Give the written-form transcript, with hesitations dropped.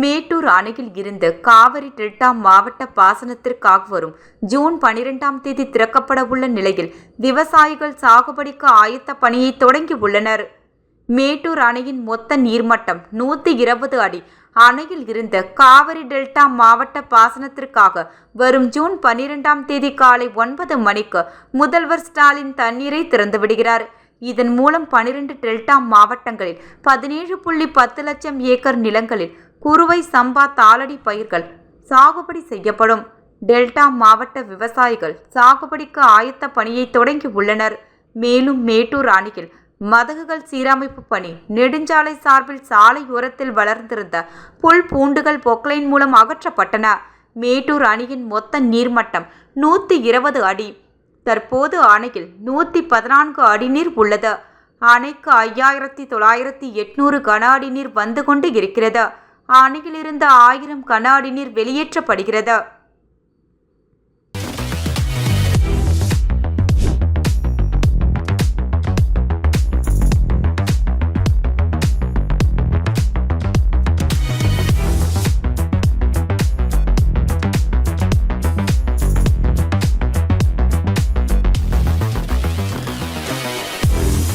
மேட்டூர் அணையில் இருந்து காவிரி டெல்டா மாவட்ட பாசனத்திற்காக வரும் ஜூன் 12ஆம் தேதி திறக்கப்பட உள்ள நிலையில் விவசாயிகள் சாகுபடிக்கு ஆயத்த பணியை தொடங்கி உள்ளனர். மேட்டூர் அணையின் மொத்த நீர்மட்டம் 120 அடி. அணையில் இருந்த காவிரி டெல்டா மாவட்ட பாசனத்திற்காக வரும் ஜூன் 12ஆம் தேதி காலை 9 மணிக்கு முதல்வர் ஸ்டாலின் தண்ணீரை திறந்துவிடுகிறார். இதன் மூலம் 12 டெல்டா மாவட்டங்களில் 17.10 லட்சம் ஏக்கர் நிலங்களில் குறுவை சம்பா தாளடி பயிர்கள் சாகுபடி செய்யப்படும். டெல்டா மாவட்ட விவசாயிகள் சாகுபடிக்கு ஆயத்த பணியை தொடங்கி உள்ளனர். மேலும் மேட்டூர் அணையில் மதகுகள் சீரமைப்பு பணி, நெடுஞ்சாலை சார்பில் சாலையோரத்தில் வளர்ந்திருந்த புல் பூண்டுகள் பொக்லைன் மூலம் அகற்றப்பட்டன. மேட்டூர் அணையின் மொத்த நீர்மட்டம் 120 அடி. தற்போது அணையில் 114 அடி நீர் உள்ளது. அணைக்கு 5908 கன அடி நீர் வந்து கொண்டு இருக்கிறது. அணையிலிருந்து 1000 கன அடி நீர் வெளியேற்றப்படுகிறது.